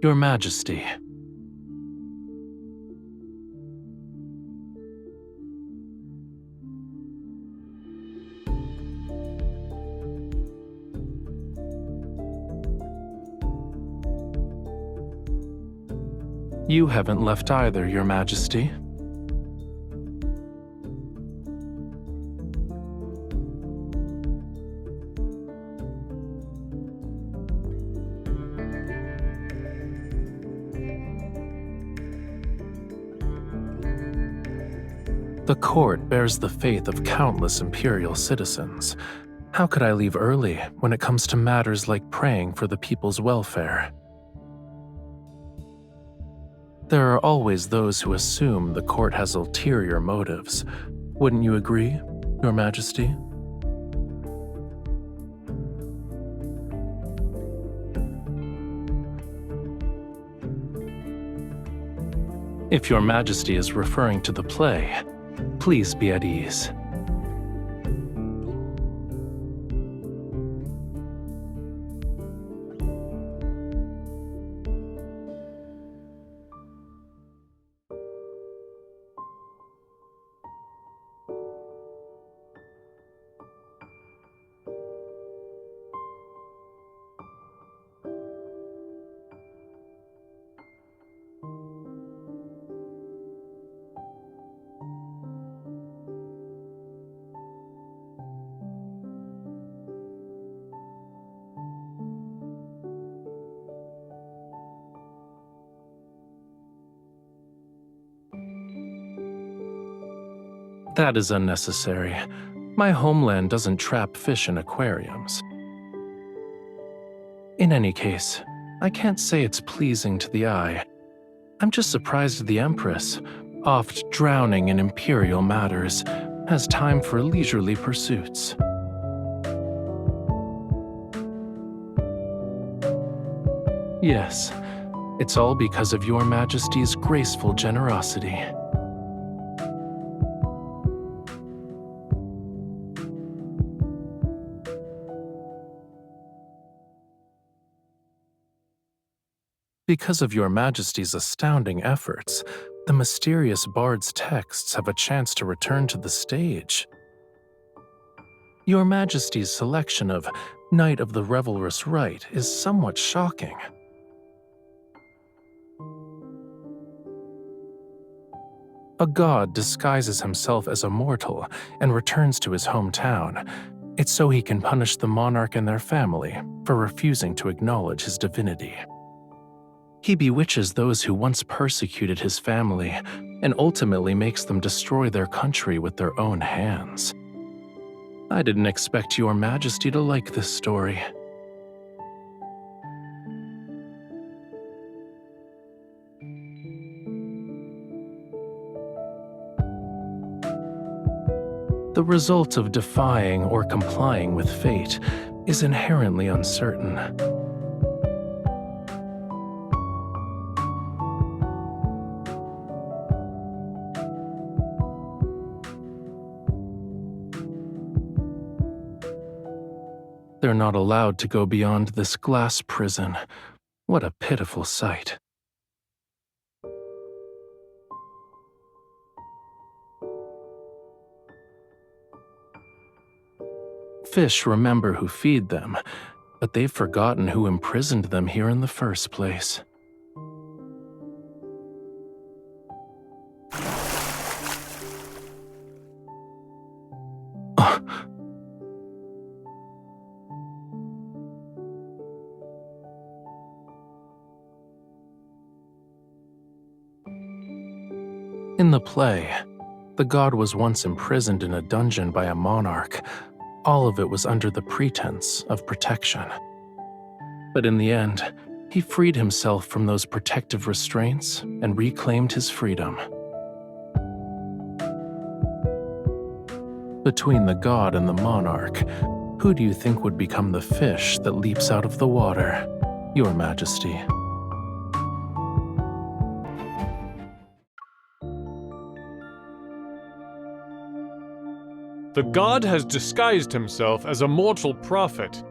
Your Majesty. You haven't left either, Your Majesty. The court bears the faith of countless imperial citizens. How could I leave early when it comes to matters like praying for the people's welfare? There are always those who assume the court has ulterior motives. Wouldn't you agree, Your Majesty? If Your Majesty is referring to the play, please be at ease. That is unnecessary. My homeland doesn't trap fish in aquariums. In any case, I can't say it's pleasing to the eye. I'm just surprised the Empress, oft drowning in imperial matters, has time for leisurely pursuits. Yes, it's all because of Your Majesty's graceful generosity. Because of Your Majesty's astounding efforts, the mysterious bard's texts have a chance to return to the stage. Your Majesty's selection of Knight of the Revelrous Rite is somewhat shocking. A god disguises himself as a mortal and returns to his hometown. It's so he can punish the monarch and their family for refusing to acknowledge his divinity. He bewitches those who once persecuted his family and ultimately makes them destroy their country with their own hands. I didn't expect Your Majesty to like this story. The result of defying or complying with fate is inherently uncertain. They're not allowed to go beyond this glass prison. What a pitiful sight. Fish remember who feed them, but they've forgotten who imprisoned them here in the first place. In the play, the god was once imprisoned in a dungeon by a monarch. All of it was under the pretense of protection. But in the end, he freed himself from those protective restraints and reclaimed his freedom. Between the god and the monarch, who do you think would become the fish that leaps out of the water, Your Majesty? The god has disguised himself as a mortal prophet.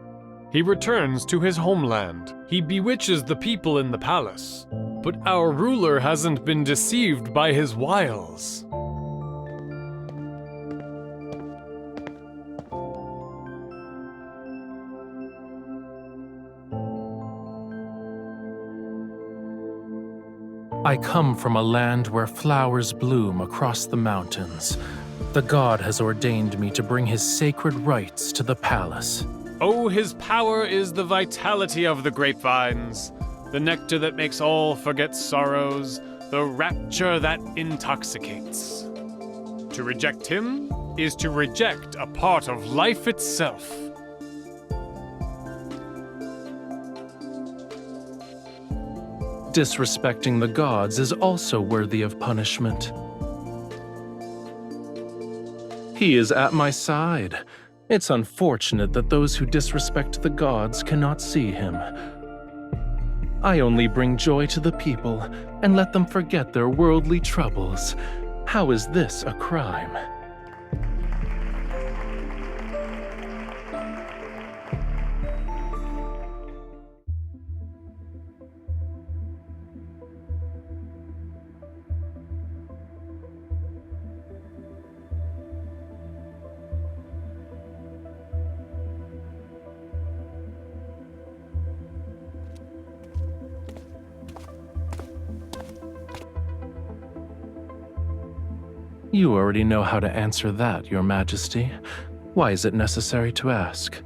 He returns to his homeland. He bewitches the people in the palace. But our ruler hasn't been deceived by his wiles. I come from a land where flowers bloom across the mountains. The god has ordained me to bring his sacred rites to the palace. Oh, his power is the vitality of the grapevines, the nectar that makes all forget sorrows, the rapture that intoxicates. To reject him is to reject a part of life itself. Disrespecting the gods is also worthy of punishment. He is at my side. It's unfortunate that those who disrespect the gods cannot see him. I only bring joy to the people and let them forget their worldly troubles. How is this a crime? You already know how to answer that, Your Majesty. Why is it necessary to ask?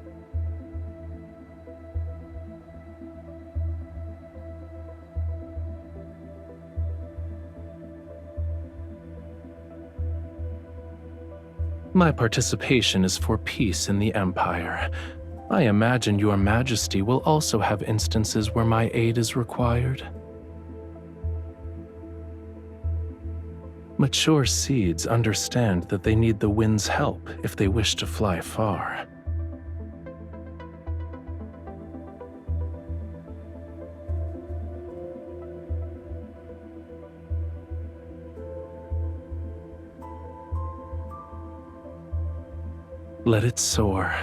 My participation is for peace in the Empire. I imagine Your Majesty will also have instances where my aid is required. Mature seeds understand that they need the wind's help if they wish to fly far. Let it soar.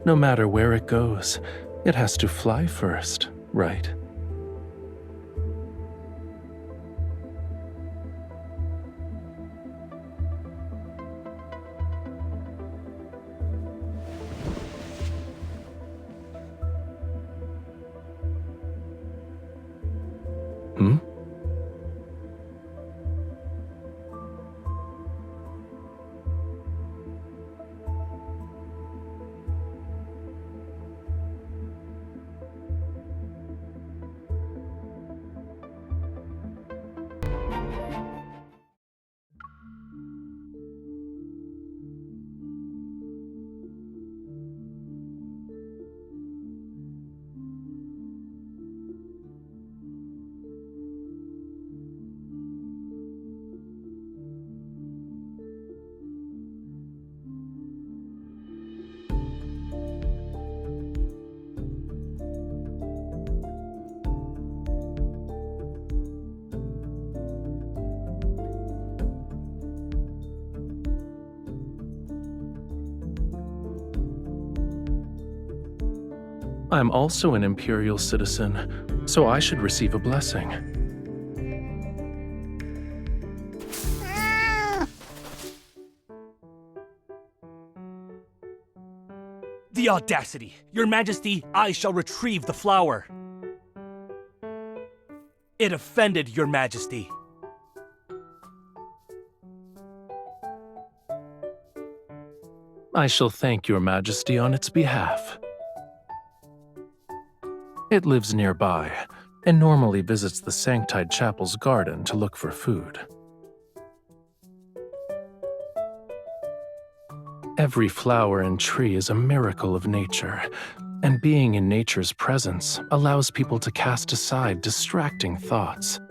No matter where it goes, it has to fly first, right? Hmm? I'm also an imperial citizen, so I should receive a blessing. The audacity! Your Majesty, I shall retrieve the flower. It offended Your Majesty. I shall thank Your Majesty on its behalf. It lives nearby, and normally visits the Sanctide Chapel's garden to look for food. Every flower and tree is a miracle of nature, and being in nature's presence allows people to cast aside distracting thoughts.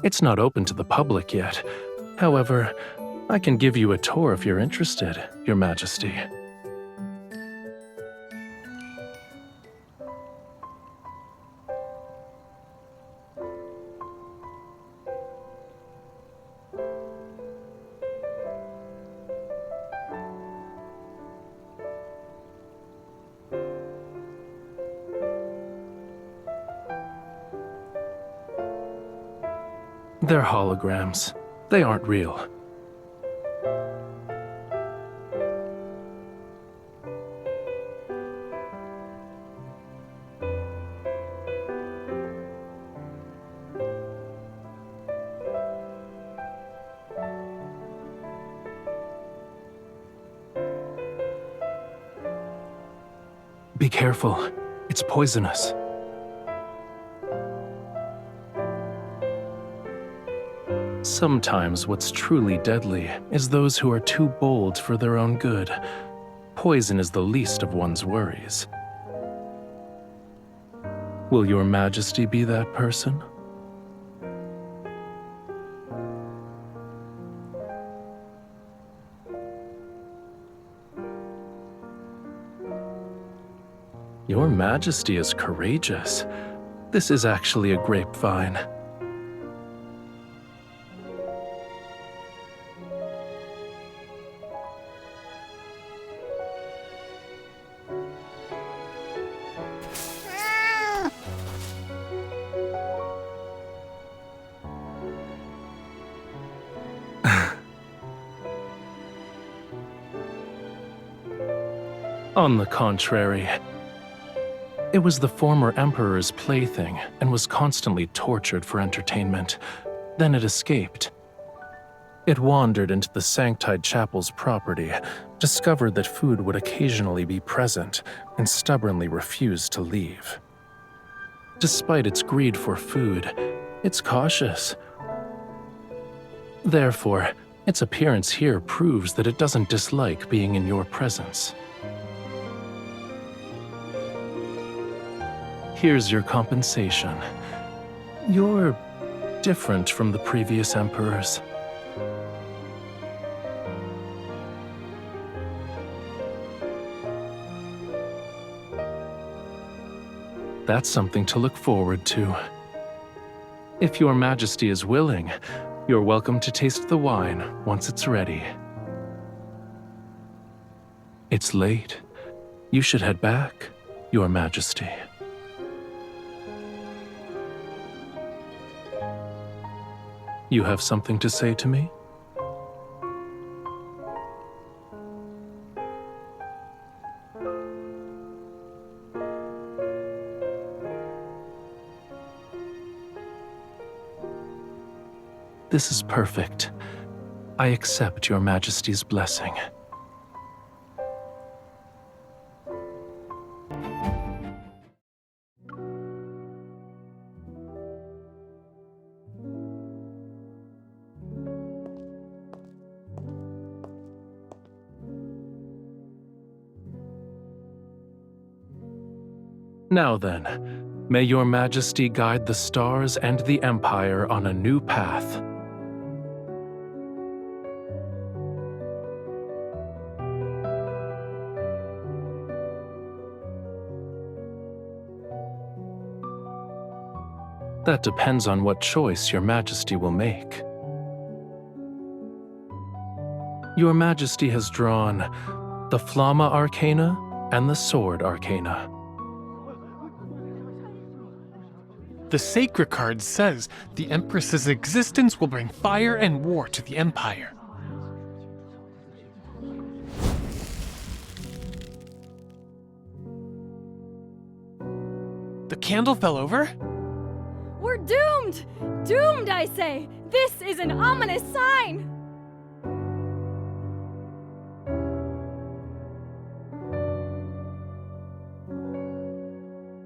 It's not open to the public yet. However, I can give you a tour if you're interested, Your Majesty. They're holograms. They aren't real. Be careful. It's poisonous. Sometimes what's truly deadly is those who are too bold for their own good. Poison is the least of one's worries. Will your Majesty be that person? Your Majesty is courageous. This is actually a grapevine. On the contrary, it was the former emperor's plaything and was constantly tortured for entertainment. Then it escaped. It wandered into the Sanctide Chapel's property, discovered that food would occasionally be present, and stubbornly refused to leave. Despite its greed for food, it's cautious. Therefore, its appearance here proves that it doesn't dislike being in your presence. Here's your compensation. You're different from the previous emperors. That's something to look forward to. If your Majesty is willing, you're welcome to taste the wine once it's ready. It's late. You should head back, Your Majesty. You have something to say to me? This is perfect. I accept Your Majesty's blessing. Now then, may Your Majesty guide the stars and the Empire on a new path. That depends on what choice Your Majesty will make. Your Majesty has drawn the Flamma Arcana and the Sword Arcana. The Sacred card says the Empress's existence will bring fire and war to the Empire. The candle fell over? We're doomed! Doomed, I say! This is an ominous sign!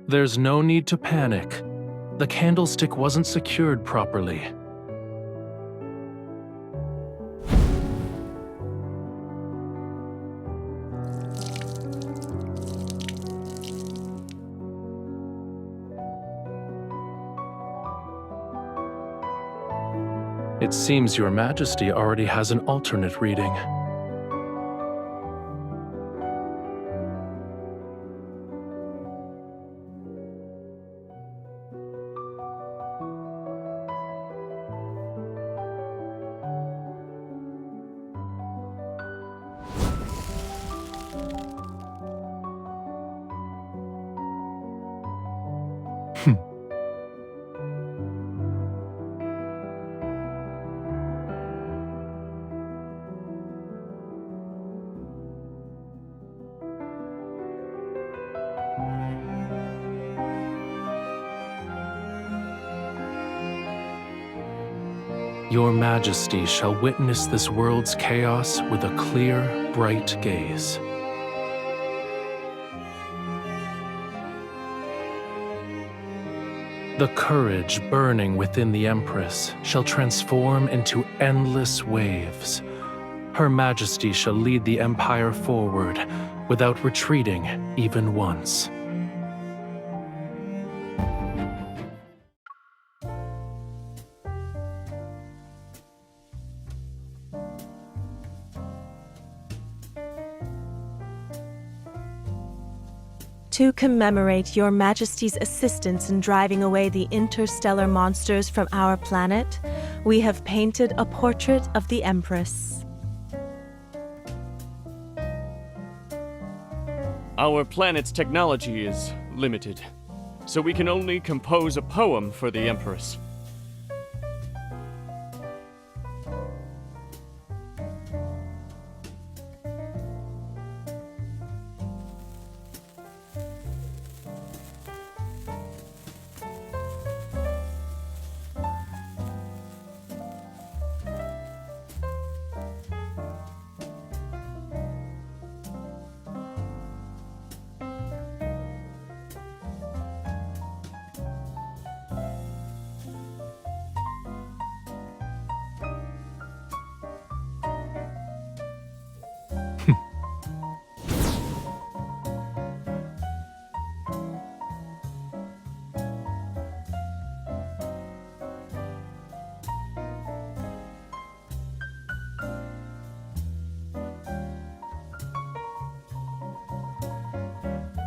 There's no need to panic. The candlestick wasn't secured properly. It seems Your Majesty already has an alternate reading. Your Majesty shall witness this world's chaos with a clear, bright gaze. The courage burning within the Empress shall transform into endless waves. Her Majesty shall lead the Empire forward without retreating even once. To commemorate Your Majesty's assistance in driving away the interstellar monsters from our planet, we have painted a portrait of the Empress. Our planet's technology is limited, so we can only compose a poem for the Empress.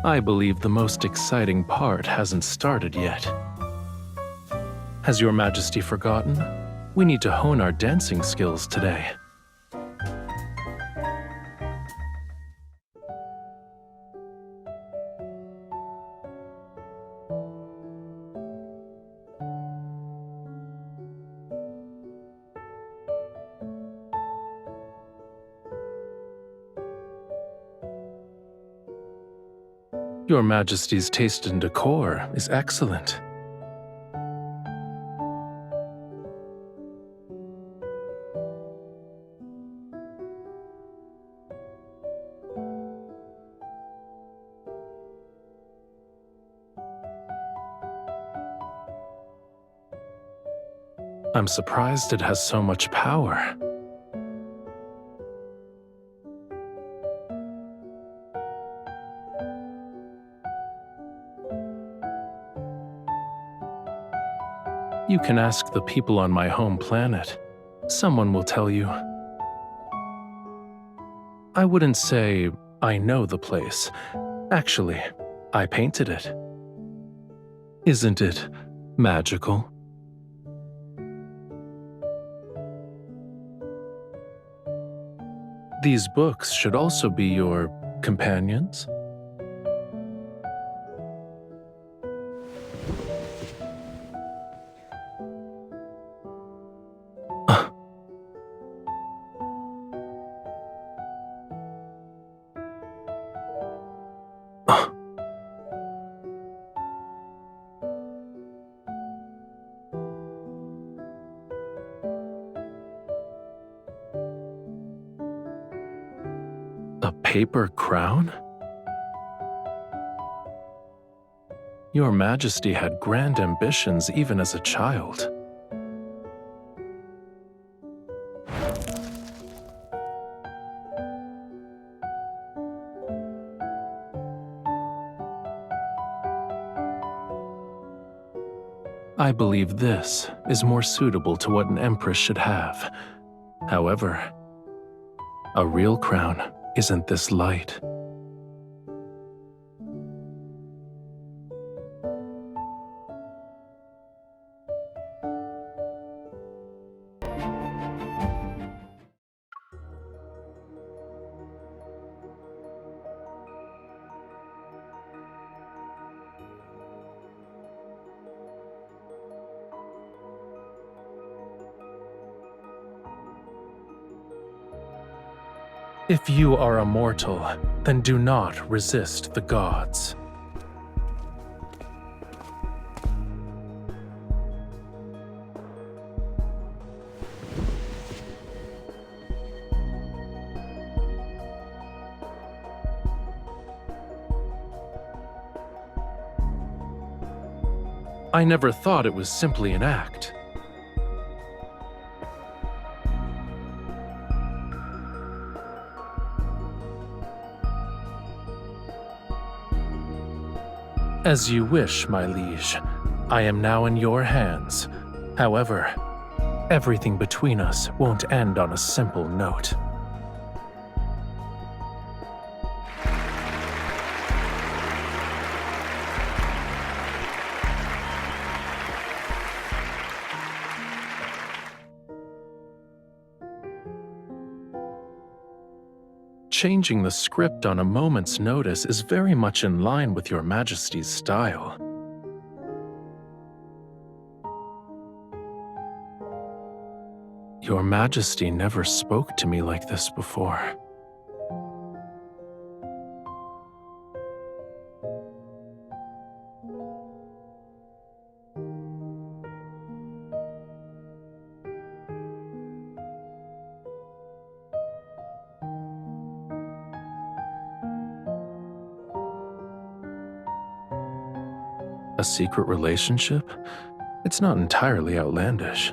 I believe the most exciting part hasn't started yet. Has Your Majesty forgotten? We need to hone our dancing skills today. Your Majesty's taste in decor is excellent. I'm surprised it has so much power. You can ask the people on my home planet. Someone will tell you. I wouldn't say I know the place. Actually, I painted it. Isn't it magical? These books should also be your companions. A paper crown? Your Majesty had grand ambitions even as a child. I believe this is more suitable to what an empress should have. However, a real crown isn't this light. If you are a mortal, then do not resist the gods. I never thought it was simply an act. As you wish, my liege. I am now in your hands. However, everything between us won't end on a simple note. Changing the script on a moment's notice is very much in line with your Majesty's style. Your Majesty never spoke to me like this before. A secret relationship? It's not entirely outlandish.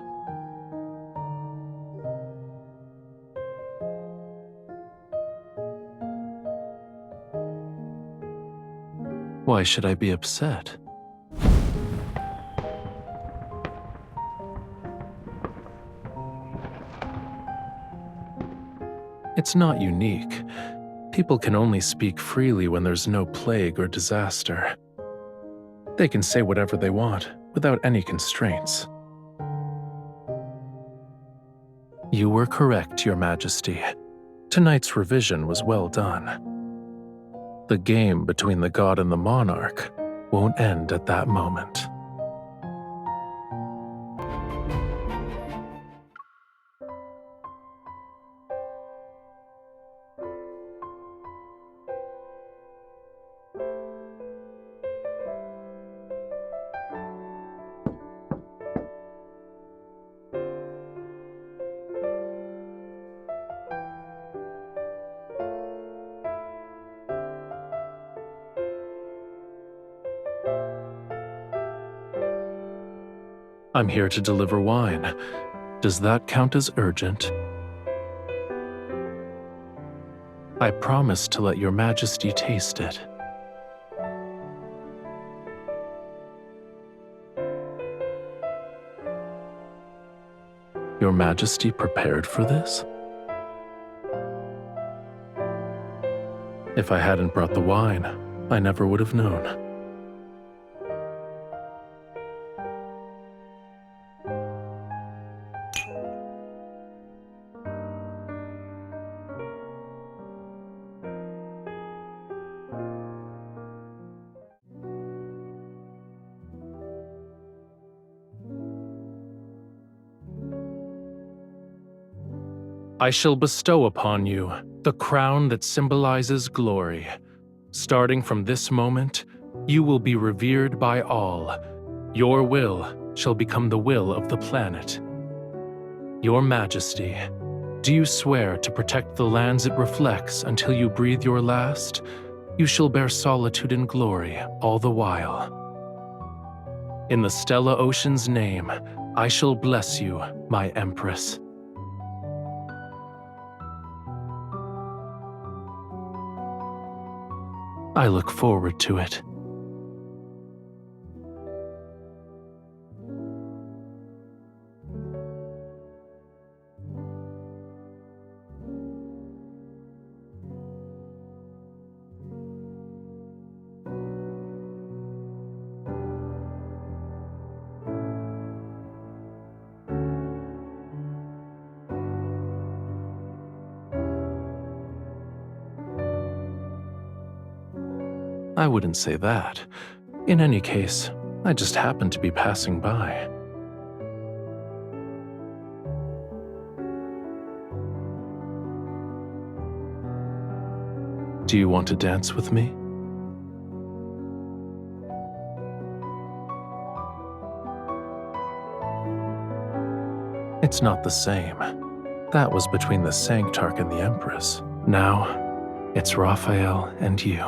Why should I be upset? It's not unique. People can only speak freely when there's no plague or disaster. They can say whatever they want, without any constraints. You were correct, Your Majesty. Tonight's revision was well done. The game between the god and the monarch won't end at that moment. I'm here to deliver wine. Does that count as urgent? I promise to let Your Majesty taste it. Your Majesty prepared for this? If I hadn't brought the wine, I never would have known. I shall bestow upon you the crown that symbolizes glory. Starting from this moment, you will be revered by all. Your will shall become the will of the planet. Your Majesty, do you swear to protect the lands it reflects until you breathe your last? You shall bear solitude and glory all the while. In the Stella Ocean's name, I shall bless you, my Empress. I look forward to it. I wouldn't say that. In any case, I just happened to be passing by. Do you want to dance with me? It's not the same. That was between the Sanctarch and the Empress. Now, it's Rafayel and you.